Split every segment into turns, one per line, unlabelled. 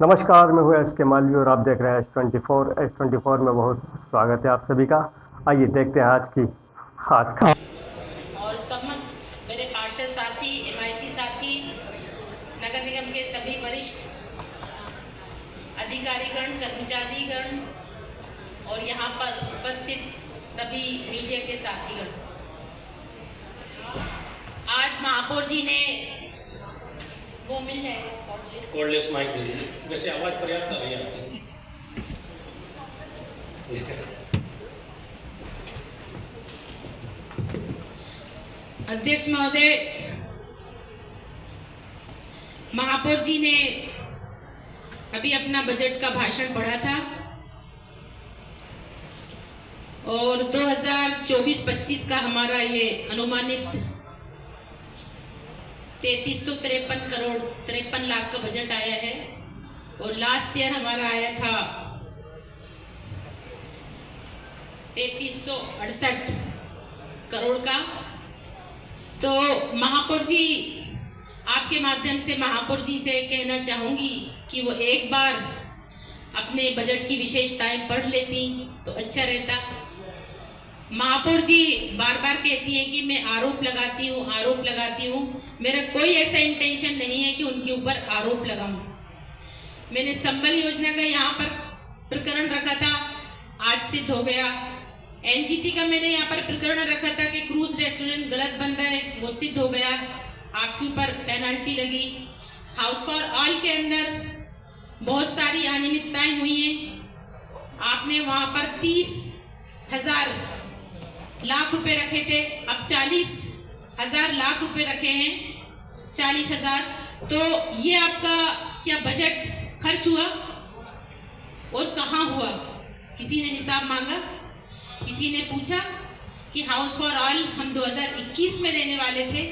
नमस्कार, मैं हूँ एस के मालवी और आप देख रहे हैं S24। S24 में बहुत स्वागत है आप सभी का। आइए देखते हैं आज की खास खबर।
और समस्त मेरे पार्षद साथी, एमआईसी साथी, नगर निगम के सभी वरिष्ठ अधिकारीगण, कर्मचारीगण और यहाँ पर उपस्थित सभी मीडिया के साथीगण, आज महापौर जी ने वो मिल जाएगा
कॉर्डलेस माइक दे दीजिए। वैसे आवाज पर्याप्त आ रही है आपकी।
अध्यक्ष महोदय, महापौर जी ने अभी अपना बजट का भाषण पढ़ा था और 2024-25 का हमारा ये अनुमानित 3353 करोड़ 53 लाख का बजट आया है और लास्ट ईयर हमारा आया था 3368 करोड़ का। तो महापौर जी, आपके माध्यम से महापौर जी से कहना चाहूँगी कि वो एक बार अपने बजट की विशेषताएं पढ़ लेती तो अच्छा रहता। महापौर जी बार बार कहती हैं कि मैं आरोप लगाती हूँ। मेरा कोई ऐसा इंटेंशन नहीं है कि उनके ऊपर आरोप लगाऊं। मैंने संबल योजना का यहाँ पर प्रकरण रखा था, आज सिद्ध हो गया। एनजीटी का मैंने यहाँ पर प्रकरण रखा था कि क्रूज रेस्टोरेंट गलत बन रहा है, वो सिद्ध हो गया, आपके ऊपर पेनल्टी लगी। हाउस फॉर ऑल के अंदर बहुत सारी अनियमितताएं हुई हैं, आपने वहाँ पर 30,000 लाख रुपए रखे थे, अब 40,000 लाख रुपए रखे हैं, 40,000। तो ये आपका क्या बजट खर्च हुआ और कहाँ हुआ? किसी ने हिसाब मांगा? किसी ने पूछा कि हाउस फॉर ऑल हम 2021 में देने वाले थे,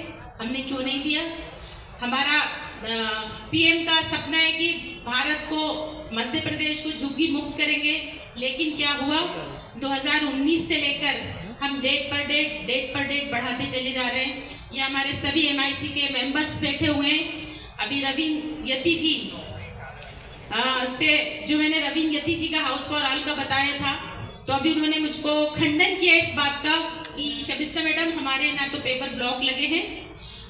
हमने क्यों नहीं दिया? हमारा पीएम का सपना है कि भारत को, मध्य प्रदेश को झुग्गी मुक्त करेंगे, लेकिन क्या हुआ? 2019 से लेकर हम डेट पर डेट बढ़ाते चले जा रहे हैं। ये हमारे सभी एमआईसी के मेंबर्स बैठे हुए हैं। अभी रवीन यति जी से जो मैंने रवीन यति जी का हाउस फॉर ऑल का बताया था, तो अभी उन्होंने मुझको खंडन किया इस बात का कि शबिस्ता मैडम, हमारे ना तो पेपर ब्लॉक लगे हैं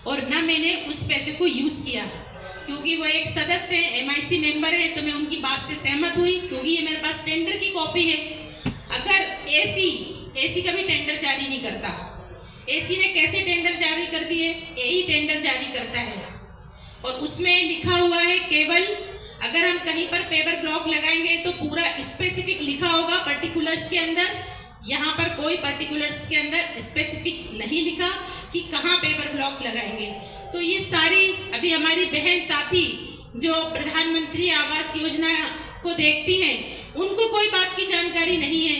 और ना मैंने उस पैसे को यूज़ किया, क्योंकि वो एक सदस्य है, एमआईसी मेंबर है, तो मैं उनकी बात से सहमत हुई, क्योंकि ये मेरे पास टेंडर की कॉपी है। अगर एसी कभी टेंडर जारी नहीं करता। एसी ने कैसे टेंडर जारी कर दिए? एई टेंडर जारी करता है और उसमें लिखा हुआ है केवल अगर हम कहीं पर पेपर ब्लॉक लगाएंगे तो पूरा स्पेसिफिक लिखा होगा पर्टिकुलर्स के अंदर। यहाँ पर कोई पर्टिकुलर्स के अंदर स्पेसिफिक नहीं लिखा कि कहाँ पेपर ब्लॉक लगाएंगे। तो ये सारी अभी हमारी बहन साथी जो प्रधानमंत्री आवास योजना को देखती हैं, उनको कोई बात की जानकारी नहीं है।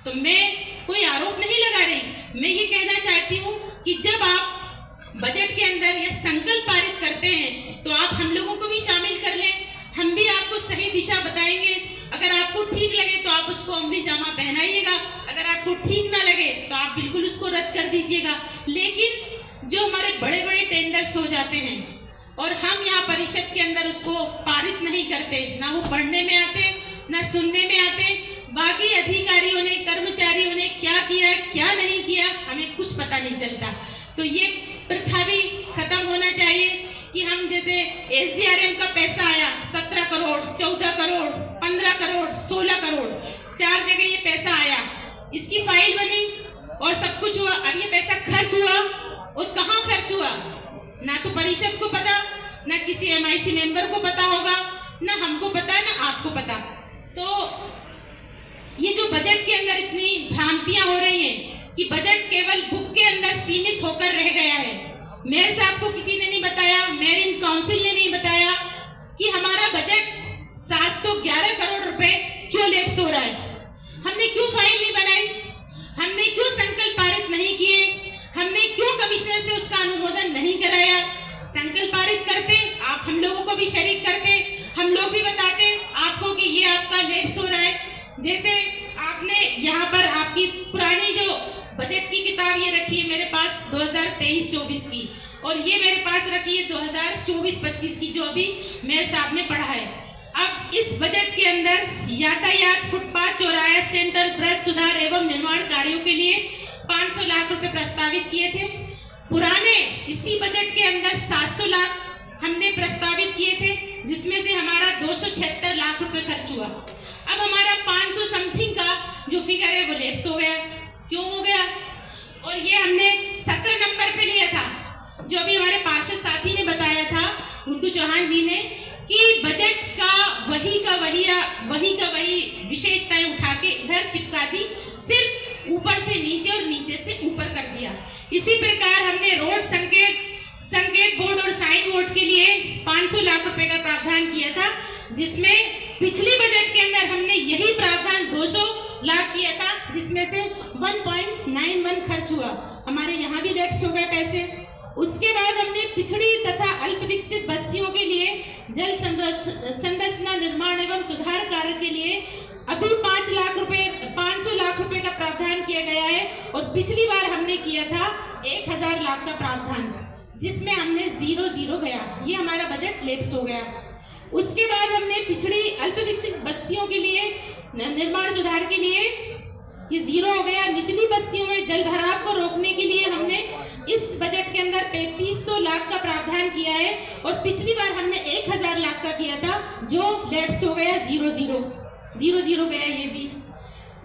तो मैं कोई आरोप नहीं लगा रही, मैं ये कहना चाहती हूँ कि जब आप बजट के अंदर ये संकल्प पारित करते हैं तो आप हम लोगों को भी शामिल कर लें, हम भी आपको सही दिशा बताएंगे। अगर आपको ठीक लगे तो आप उसको अमली जामा पहनाइएगा, अगर आपको ठीक ना लगे तो आप बिल्कुल उसको रद्द कर दीजिएगा। लेकिन जो हमारे बड़े बड़े टेंडर्स हो जाते हैं और हम यहाँ परिषद के अंदर उसको पारित नहीं करते, ना वो पढ़ने में आते ना सुनने में आते, बाकी अधिकारियों ने, कर्मचारियों ने क्या किया क्या नहीं किया हमें कुछ पता नहीं चलता। तो ये प्रथा भी खत्म होना चाहिए कि हम जैसे एसडीआरएम का पैसा आया 17 करोड़, 14 करोड़, 15 करोड़, 16 करोड़, 4 जगह ये पैसा आया, इसकी फाइल बनी और सब कुछ हुआ। अब ये पैसा खर्च हुआ और कहाँ खर्च हुआ, ना तो परिषद को पता, ना किसी एमआईसी मेंबर को पता होगा, ना हमको पता, ना आपको पता। तो ये जो बजट के अंदर इतनी भ्रांतियां हो रही हैं कि बजट केवल बुक के अंदर सीमित होकर रह गया है। मेयर साहब को किसी ने नहीं बताया, मेयर इन काउंसिल ने नहीं बताया कि हमारा बजट 711 करोड़ रुपए क्यों लैप्स हो रहा है। हमने क्यों फाइल नहीं बनाई, हमने क्यों संकल्प पारित नहीं किए, हमने क्यों कमिश्नर से उसका अनुमोदन नहीं कराया। संकल्प पारित करते, आप हम लोगों को भी शरीक करते, हम लोग भी बताते आपको कि ये आपका लैप्स हो रहा है। जैसे आपने यहाँ पर आपकी पुरानी जो बजट की किताब ये रखी है मेरे पास 2023-24 की, और ये मेरे पास रखी है 2024-25 की, जो अभी मेयर साहब ने पढ़ा है। अब इस बजट के अंदर यातायात, फुटपाथ, चौराहे, सेंट्रल ब्रिज सुधार एवं निर्माण कार्यों के लिए 500 लाख रुपए प्रस्तावित किए थे। पुराने इसी बजट के अंदर 700 लाख हमने प्रस्तावित किए थे, जिसमें से हमारा 276 लाख रुपए खर्च हुआ। अब हमारा 500 समथिंग का जो फिगर है वो लैप्स हो गया। क्यों हो गया? और ये हमने 17 नंबर पे लिया था, जो अभी हमारे पार्षद साथी ने बताया था, गुड्डू चौहान जी ने, कि बजट का वही विशेषताएं उठा के इधर चिपका दी, सिर्फ ऊपर से नीचे और नीचे से ऊपर कर दिया। इसी प्रकार हमने रोड संकेत बोर्ड और साइन बोर्ड के लिए 500 लाख रुपए का प्रावधान किया था, जिसमें पिछली बजट के अंदर हमने यही प्रावधान 200 लाख किया था, जिसमें से 1.91 खर्च हुआ। हमारे यहाँ भी लैप्स हो गए पैसे। उसके बाद हमने पिछड़ी तथा अल्प विकसित बस्तियों के लिए जल संरचना निर्माण एवं सुधार कार्य के लिए अभी 500 लाख रुपए का प्रावधान किया गया है, और पिछली बार हमने किया था 1000 लाख का प्रावधान, जिसमें हमने 0 गया। ये हमारा बजट लैप्स हो गया। उसके बाद हमने पिछड़ी अल्प विकसित बस्तियों के लिए निर्माण सुधार के लिए ये 0 हो गया। निचली बस्तियों में जल भराव को रोकने के लिए हमने इस बजट के अंदर 3500 लाख का प्रावधान किया है, और पिछली बार हमने 1000 लाख का किया था, जो लैप्स हो गया। 0 गया ये भी।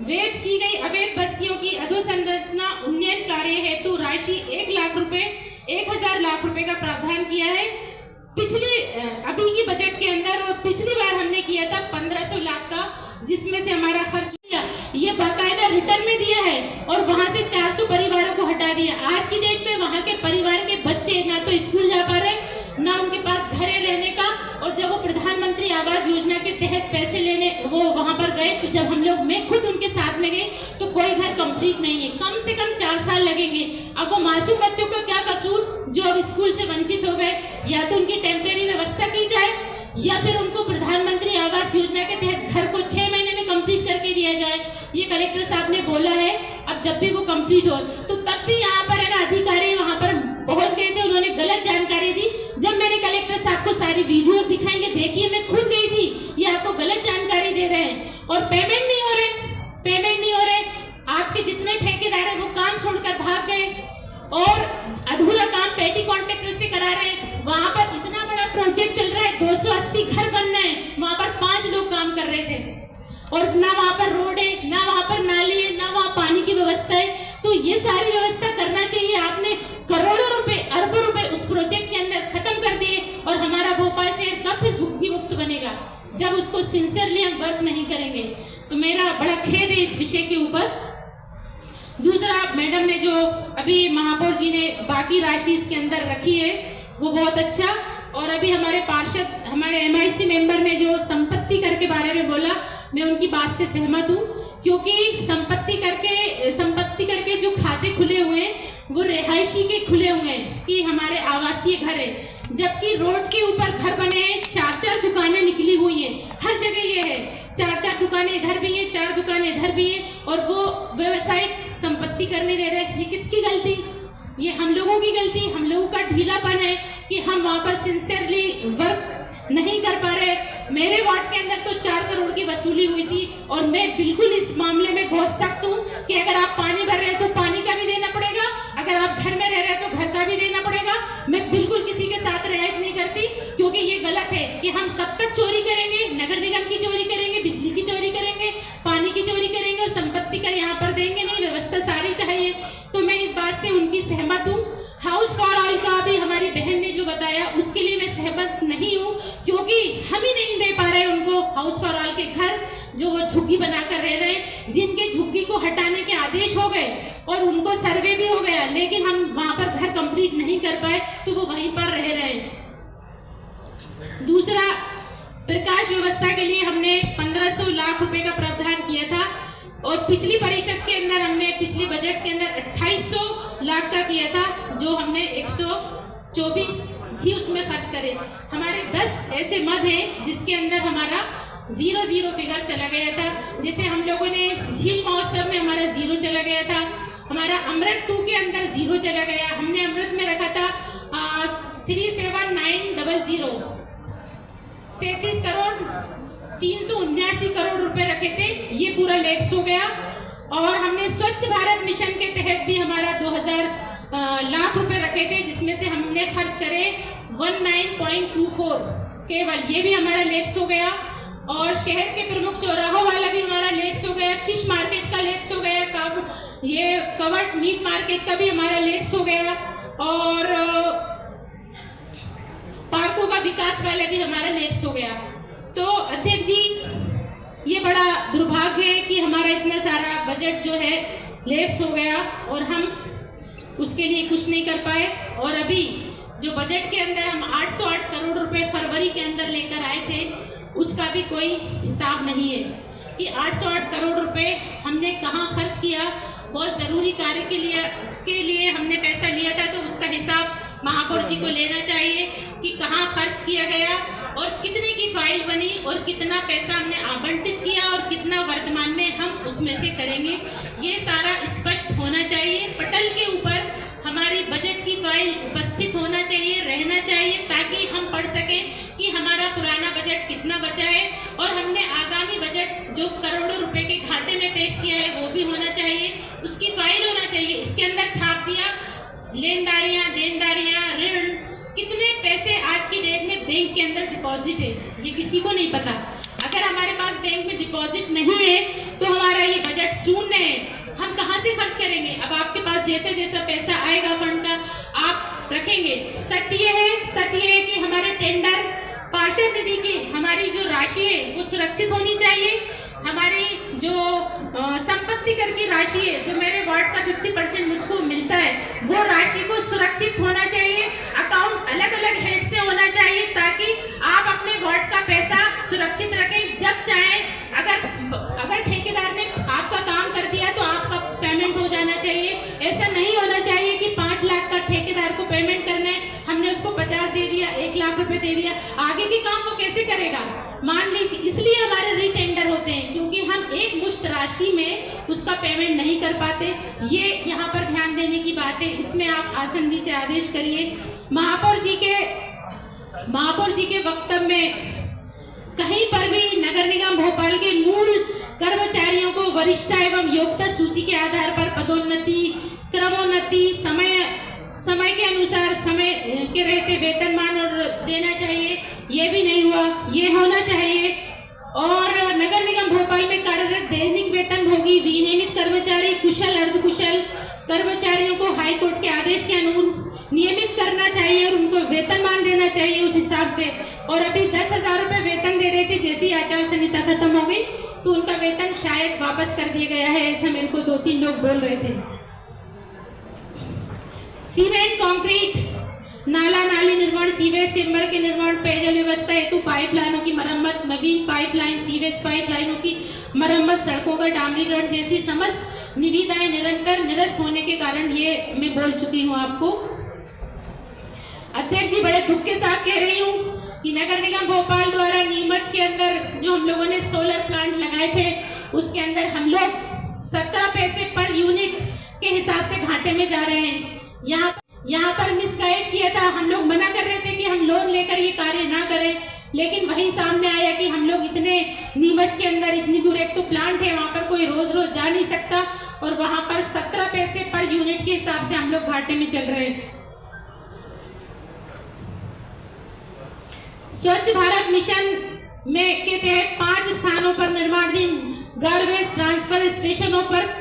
वैध की गई अवैध बस्तियों की अधोसंरचना उन्नयन कार्य हेतु राशि 1000 लाख रुपए का प्रावधान किया है पिछली अभी की बजट के अंदर, और पिछली बार हमने किया था 1500 लाख का, जिसमें से हमारा खर्च ये बाकायदा रिटर्न में दिया है, और वहां से 400 परिवारों को हटा दिया। आज की डेट में वहां के परिवार के बच्चे ना तो स्कूल जा पा रहे, ना उनके पास घर है रहने का, और जब वो प्रधानमंत्री आवास योजना के तहत पैसे लेने वो वहां पर गए, तो जब मैं खुद उनके साथ में गई, तो कोई घर कंप्लीट नहीं है। कम से कम 4 साल लगेंगे। अब वो मासूम बच्चों का क्या कसूर जो अब स्कूल से वंचित हो गए? या तो उनकी टेम्परेरी व्यवस्था की जाए, या फिर उनको प्रधानमंत्री आवास योजना के तहत घर को 6 महीने में कंप्लीट करके दिया जाए। ये कलेक्टर साहब ने बोला है। अब जब भी वो कंप्लीट हो, तो तब भी यहाँ पर है ना, अधिकारी वहाँ पर पहुंच गए थे, उन्होंने गलत जानकारी दी। जब मैंने कलेक्टर साहब को सारी वीडियोस दिखाएंगे, देखिए मैं खुद गई थी, ये आपको गलत जानकारी दे रहे हैं, और पेमेंट नहीं हो रहे। आपके जितने ठेकेदार है वो काम छोड़कर भाग गए, और अधूरा काम पेटी कॉन्ट्रैक्टर से करा रहे हैं। वहां पर इतना बड़ा प्रोजेक्ट चल रहा है, 280 घर बनना है, वहां पर 5 लोग काम कर रहे थे, और ना वहां पर रोड है, ना वहां पर नाली है, ना वहां पानी की व्यवस्था है। तो ये सारी व्यवस्था करना चाहिए। आपने करोड़ों रुपए, अरबों रुपए उस प्रोजेक्ट के अंदर खत्म कर दिए, और हमारा भोपाल शहर कब फिर झुग्गी मुक्त बनेगा, जब उसको सिंसियरली हम वर्क नहीं करेंगे। तो मेरा बड़ा खेद है इस विषय के ऊपर। दूसरा, मैडम ने जो अभी महापौर जी ने बाकी राशि इसके अंदर रखी है, वो बहुत अच्छा। और अभी हमारे पार्षद, हमारे MIC मेंबर ने जो संपत्ति कर के बारे में बोला, मैं उनकी बात से सहमत हूँ, क्योंकि संपत्ति करके जो खाते खुले हुए हैं, वो रिहायशी के खुले हुए हैं कि हमारे आवासीय घर है, जबकि रोड के ऊपर घर बने हैं। 4 दुकानें निकली हुई हैं, हर जगह ये है, 4 दुकानें इधर भी हैं, 4 दुकानें इधर भी हैं, और वो व्यवसायिक संपत्ति करने दे रहे हैं। ये किसकी गलती? ये हम लोगों की गलती, हम लोगों का ढीलापन है कि हम वहां पर सिंसियरली वर्क नहीं कर पा रहे। मेरे वार्ड के अंदर तो 4 करोड़ की वसूली हुई थी, और मैं बिल्कुल इस मामले में बहुत सख्त हूँ कि अगर आप पानी भर रहे हैं तो पानी का भी देना पड़ेगा, अगर आप घर में रह रहे हैं तो घर का भी देना पड़ेगा। मैं बिल्कुल किसी के साथ रियायत नहीं करती, क्योंकि ये गलत है कि हम कब तक चोरी करेंगे। नगर निगम की चोरी करेंगे, बिजली की चोरी करेंगे, पानी की चोरी करेंगे, और संपत्ति कर यहाँ पर देंगे नहीं। व्यवस्था सारी चाहिए। तो मैं इस बात से उनकी सहमत हूँ। हाउस फॉर ऑल का भी हमारी बहन ने जो बताया, उसके लिए मैं सहमत नहीं हूँ, क्योंकि हम ही नहीं दे पा रहे उनको हाउस फॉर ऑल के घर, जो वो झुग्गी बनाकर रह रहे हैं, जिनके झुग्गी को हटाने के आदेश हो गए और उनको सर्वे भी हो गया, लेकिन हम वहां पर घर कंप्लीट नहीं कर पाए, तो वो वहीं पर रह रहे हैं। दूसरा, प्रकाश व्यवस्था के लिए हमने 1500 लाख रुपए का प्रावधान किया था, और पिछली परिषद के अंदर हमने पिछली बजट के अंदर 2800 लाख का किया था, जो हमने 124 ही उसमें खर्च करे। हमारे 10 ऐसे मद हैं जिसके अंदर हमारा 0 फिगर चला गया था। जैसे हम लोगों ने झील महोत्सव में हमारा 0 चला गया था, हमारा अमृत 2 के अंदर 0 चला गया। हमने अमृत में रखा था 37,900 37 करोड़ 379 करोड़ रुपए रखे थे, ये पूरा लैप्स हो गया। और हमने स्वच्छ भारत मिशन के तहत भी हमारा 2000 लाख रुपए रखे थे, जिसमें से हमने खर्च करे 19.24 केवल, ये भी हमारा लैप्स हो गया। और शहर के प्रमुख चौराहों वाला भी हमारा लैप्स हो गया, फिश मार्केट का लैप्स हो गया, ये कवर्ड मीट मार्केट का भी हमारा लैप्स हो गया, और पार्कों का विकास वाला भी हमारा लैप्स हो गया। तो अध्यक्ष जी, ये बड़ा दुर्भाग्य है कि हमारा इतना सारा बजट जो है लैप्स हो गया और हम उसके लिए कुछ नहीं कर पाए। और अभी जो बजट के अंदर हम 808 करोड़ रुपए फरवरी के अंदर लेकर आए थे, उसका भी कोई हिसाब नहीं है कि 808 करोड़ रुपए हमने कहाँ खर्च किया। बहुत ज़रूरी कार्य के लिए हमने पैसा लिया था, तो उसका हिसाब महापौर जी को लेना चाहिए कि कहाँ खर्च किया गया और कितने की फाइल बनी और कितना पैसा हमने आवंटित किया और कितना वर्तमान में हम उसमें से करेंगे। ये सारा स्पष्ट होना चाहिए, पटल के ऊपर हमारी बजट की फाइल उपस्थित होना चाहिए, रहना चाहिए, ताकि हम पढ़ सकें कि हमारा पुराना बजट कितना बचा है और हमने आगामी बजट जो करोड़ों रुपए के घाटे में पेश किया है वो भी होना चाहिए, उसकी फाइल होना चाहिए। इसके अंदर छाप दिया लेनदारियां, देनदारियां, ऋण, कितने पैसे आज की डेट में बैंक के अंदर डिपॉजिट है, ये किसी को नहीं पता। अगर हमारे पास बैंक में डिपॉजिट नहीं है तो हमारा ये बजट शून्य है, हम कहाँ से खर्च करेंगे। अब आपके पास जैसे जैसा पैसा आएगा फंड का आप रखेंगे। सच ये है कि हमारे टेंडर पार्षद निधि की हमारी जो राशि है वो सुरक्षित होनी चाहिए। हमारी जो संपत्ति कर की राशि है, जो मेरे वार्ड का 50% मुझको मिलता है, वो राशि को सुरक्षित होना चाहिए। अकाउंट अलग अलग हेड से होना चाहिए ताकि आप अपने वार्ड का पैसा सुरक्षित रखें जब चाहें। अगर ठेकेदार ने आपका काम कर दिया तो आपका पेमेंट हो जाना चाहिए। ऐसा नहीं होना चाहिए कि 5 लाख का ठेकेदार को पेमेंट करना है, हमने उसको 50 दे दिया, 1 लाख रुपए दे दिया, आगे के काम वो कैसे करेगा। मान लीजिए, इसलिए हमारे रीटेंडर होते हैं क्योंकि हम एक मुश्त राशि में उसका पेमेंट नहीं कर पाते। ये यहाँ पर ध्यान देने की बात है, इसमें आप आसंदी से आदेश करिए। महापौर जी के वक्तव्य में कहीं पर भी नगर निगम भोपाल के मूल कर्मचारियों को वरिष्ठता एवं योग्यता सूची के आधार पर पदोन्नति, क्रमोन्नति, समय के अनुसार समय के रहते वेतनमान और देना चाहिए, ये भी नहीं हुआ, ये होना चाहिए। और नगर निगम भोपाल में कार्यरत दैनिक वेतनभोगी विनियमित कर्मचारी, कुशल अर्धकुशल कर्मचारियों को हाई कोर्ट के आदेश के अनुरूप नियमित करना चाहिए और उनको वेतनमान देना चाहिए उस हिसाब से। और अभी 10,000 रुपए वेतन दे रहे थे, जैसे ही आचार संहिता खत्म हो गई तो उनका वेतन शायद वापस कर दिया गया है, ऐसा मेरे को 2-3 लोग बोल रहे थे। सीमेंट, कंक्रीट, नाला नाली निर्माण, सीवेज सिमर के निर्माण, पेयजल व्यवस्था हेतु पाइपलाइनों की मरम्मत, नवीन पाइपलाइन, सीवेज पाइपलाइनों की मरम्मत, सड़कों का डामरीकरण जैसी समस्त निविदाएं निरंतर निरस्त होने के कारण, ये मैं बोल चुकी हूँ आपको। अध्यक्ष जी, बड़े दुख के साथ कह रही हूँ कि नगर निगम भोपाल द्वारा नीमच के अंदर जो हम लोगों ने सोलर प्लांट लगाए थे, उसके अंदर हम लोग 17 पैसे पर यूनिट के हिसाब से घाटे में जा रहे हैं। यहाँ पर मिसगाइड किया था, हम लोग मना कर रहे थे कि हम लोन लेकर ये कार्य ना करें, लेकिन वही सामने आया कि हम लोग इतने नीमच के अंदर इतनी दूर, एक तो प्लांट है वहाँ पर कोई रोज रोज जा नहीं सकता, और वहाँ पर 17 पैसे पर यूनिट के हिसाब से हम लोग घाटे में चल रहे हैं। स्वच्छ भारत मिशन में के तहत 5 स्थानों पर निर्माणाधीन गार्बेज ट्रांसफर स्टेशनों पर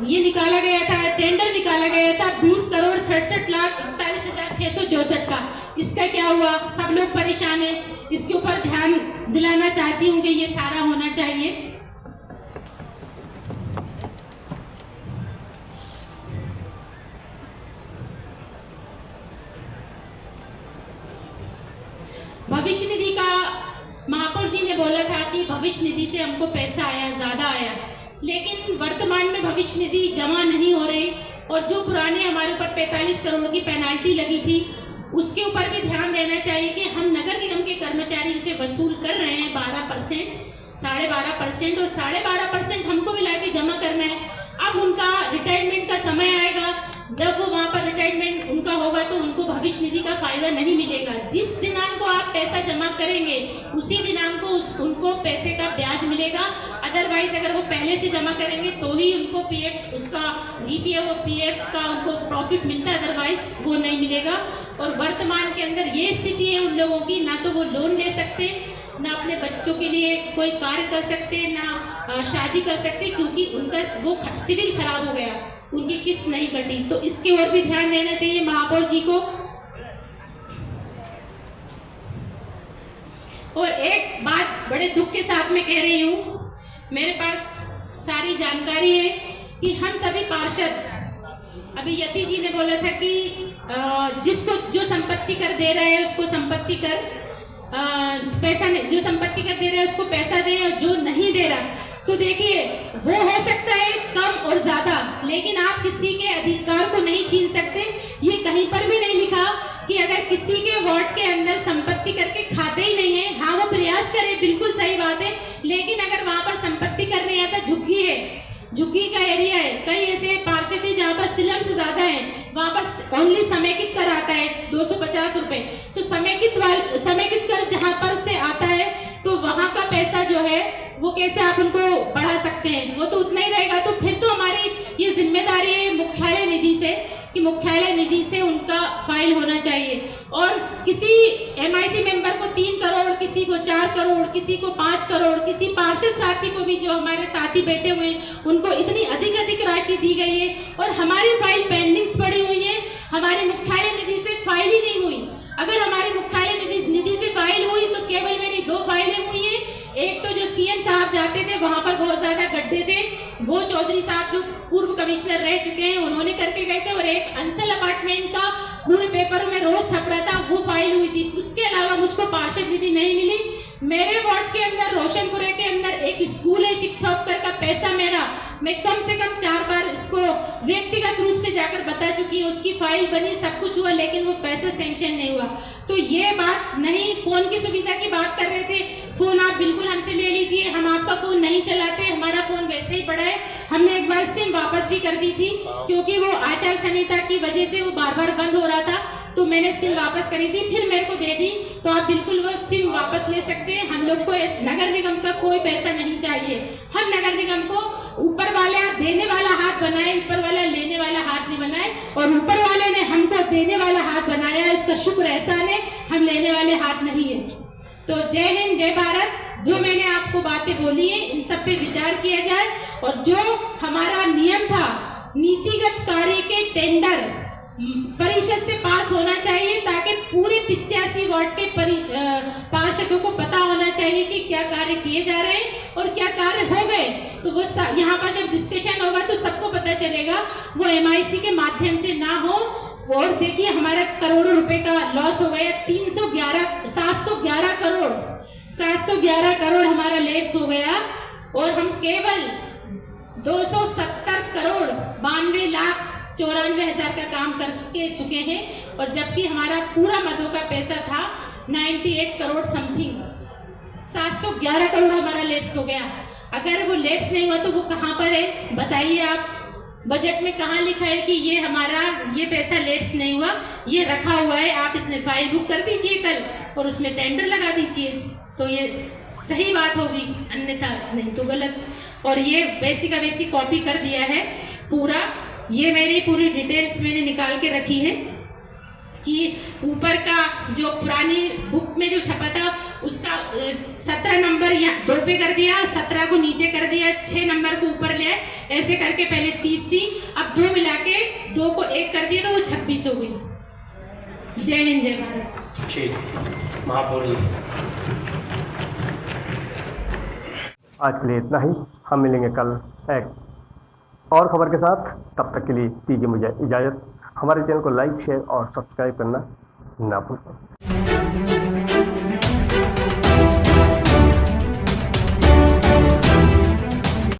ये निकाला गया था, टेंडर निकाला गया था 20,67,41,664 का। इसका क्या हुआ? सब लोग परेशान है, इसके ऊपर ध्यान दिलाना चाहती हूँ कि ये सारा होना चाहिए। भविष्य निधि का महापौर जी ने बोला था कि भविष्य निधि से हमको पैसा आया, ज्यादा आया, लेकिन वर्तमान में भविष्य निधि जमा नहीं हो रही, और जो पुराने हमारे ऊपर 45 करोड़ की पेनाल्टी लगी थी उसके ऊपर भी ध्यान देना चाहिए कि हम नगर निगम के कर्मचारी उसे वसूल कर रहे हैं 12%, 12.5%, और 12.5% हमको मिला के जमा करना है। अब उनका रिटायरमेंट का समय आएगा, जब वो वहाँ पर रिटायरमेंट उनका होगा तो उनको भविष्य भविष्य निधि का फायदा नहीं मिलेगा। जिस दिनांक को आप पैसा जमा करेंगे उसी दिनांक को उनको पैसे का ब्याज मिलेगा। अदरवाइज अगर वो पहले से जमा करेंगे तो ही उनको पीएफ, उसका जीपीएफ और पीएफ का उनको प्रॉफिट मिलता है, अदरवाइज वो नहीं मिलेगा। और वर्तमान के अंदर ये स्थिति है उन लोगों की, ना तो वो लोन ले सकते, ना अपने बच्चों के लिए कोई कार्य कर सकते, ना शादी कर सकते, क्योंकि उनका वो सिविल खराब हो गया, उनकी किस्त नहीं कटी। तो इसके ओर भी ध्यान देना चाहिए महापौर जी को। और एक बात बड़े दुख के साथ में कह रही हूँ, मेरे पास सारी जानकारी है कि हम सभी पार्षद, अभी यति जी ने बोला था कि जिसको जो संपत्ति कर दे रहा है उसको संपत्ति कर पैसा नहीं, जो संपत्ति कर दे रहा है उसको पैसा दे, और जो नहीं दे रहा तो देखिए वो हो सकता है कम और ज्यादा, लेकिन आप किसी के अधिकार को नहीं छीन सकते। ये कहीं पर भी नहीं लिखा कि अगर किसी के वार्ड के अंदर संपत्ति करके खाते ही नहीं है, हाँ वो प्रयास करे, बिल्कुल सही बात है, लेकिन अगर वहां पर संपत्ति करने आता, झुग्गी है, झुग्गी का एरिया है, कई ऐसे पार्षद है जहाँ पर सिलम से ज्यादा है, वहां पर ओनली समेकित कर आता है 250 रुपए। तो समेकित कर जहाँ पर से आता है तो वहां का पैसा जो है वो कैसे आप उनको बढ़ा सकते हैं, वो तो उतना ही रहेगा। तो फिर तो हमारी ये जिम्मेदारी है मुख्यालय निधि से कि मुख्यालय निधि से उनका फाइल होना चाहिए। और किसी एमआईसी मेंबर को 3 करोड़, किसी को 4 करोड़, किसी को 5 करोड़, किसी पार्षद साथी को भी, जो हमारे साथी बैठे हुए हैं, उनको इतनी अधिक राशि दी गई है और हमारी फाइल पेंडिंग्स पड़ी हुई है, हमारी मुख्यालय निधि से फाइल ही नहीं हुई। अगर हमारी मुख्यालय निधि से फाइल हुई तो केवल मेरी 2 फाइलें हुई हैं। एक तो जो सीएम साहब जाते थे वहां पर बहुत ज्यादा गड्ढे थे, वो चौधरी साहब जो पूर्व कमिश्नर रह चुके हैं उन्होंने करके गए थे, और एक अंसल अपार्टमेंट का पूरे पेपरों में रोज छप रहा था, वो फाइल हुई थी। उसके अलावा मुझको पार्षद निधि नहीं मिली। मेरे वार्ड के अंदर, रोशनपुरे के अंदर एक स्कूल है शिक्षा उपकर का, पैसा मेरा, मैं कम से कम 4 बार इसको व्यक्तिगत रूप से जाकर बता चुकी हूँ, उसकी फाइल बनी, सब कुछ हुआ, लेकिन वो पैसा सैंक्शन नहीं हुआ। तो ये बात नहीं, फोन की सुविधा की बात कर रहे थे, फोन आप बिल्कुल हमसे ले लीजिए, हम आपका फोन नहीं चलाते, हमारा फोन वैसे ही पड़ा है। हमने एक बार सिम वापस भी कर दी थी क्योंकि वो आचार संहिता की वजह से वो बार बार बंद हो रहा था, तो मैंने सिम वापस करी थी, फिर मेरे को दे दी। तो आप बिल्कुल वो सिम वापस ले सकते हैं। हम लोग को इस नगर निगम का कोई पैसा नहीं चाहिए। हम नगर निगम को ऊपर वाला देने वाला हाथ बनाए, ऊपर वाला लेने वाला हाथ नहीं बनाए, और ऊपर वाले ने हमको देने वाला हाथ बनाया है, उसका शुक्र एहसान है, हम लेने वाले हाथ नहीं है। तो जय हिंद, जय भारत। जो मैंने आपको बातें बोली है इन सब पे विचार किया जाए, और जो हमारा नियम था नीतिगत कार्य के टेंडर परिषद से पास होना चाहिए, ताकि पूरे 85 वार्ड के पार्षदों को पता होना चाहिए कि क्या कार्य किए जा रहे हैं और क्या कार्य हो गए। तो वो यहाँ पर जब डिस्कशन होगा तो सबको पता चलेगा, वो एमआईसी के माध्यम से ना हो। और देखिए हमारा करोड़ों रुपए का लॉस हो गया, 711 करोड़ हमारा लैप्स हो गया, और हम केवल 270 करोड़ 92,94,000 का काम करके चुके हैं, और जबकि हमारा पूरा मदों का पैसा था 98 करोड़ समथिंग। 711 करोड़ हमारा लैप्स हो गया। अगर वो लैप्स नहीं हुआ तो वो कहाँ पर है बताइए आप? बजट में कहाँ लिखा है कि ये हमारा ये पैसा लैप्स नहीं हुआ, ये रखा हुआ है, आप इसमें फाइल बुक कर दीजिए कल और उसमें टेंडर लगा दीजिए, तो ये सही बात होगी, अन्यथा नहीं तो गलत। और ये बेसिक का बेसिक कॉपी कर दिया है पूरा, ये मेरी पूरी डिटेल्स मैंने निकाल के रखी है कि ऊपर का जो पुरानी बुक में जो छपा था उसका 17 नंबर यहाँ 2 पे कर दिया, 17 को नीचे कर दिया, 6 नंबर को ऊपर ले आए, ऐसे करके पहले 30 थी, अब 2 मिला के 2 को 1 कर दिया तो वो 26 हो गई। जय हिंद, जय भारत।
ठीक, महापौर जी
आज के लिए इतना ही। हम मिलेंगे कल एक और खबर के साथ, तब तक के लिए दीजिए मुझे इजाज़त। हमारे चैनल को लाइक, शेयर और सब्सक्राइब करना ना भूलें।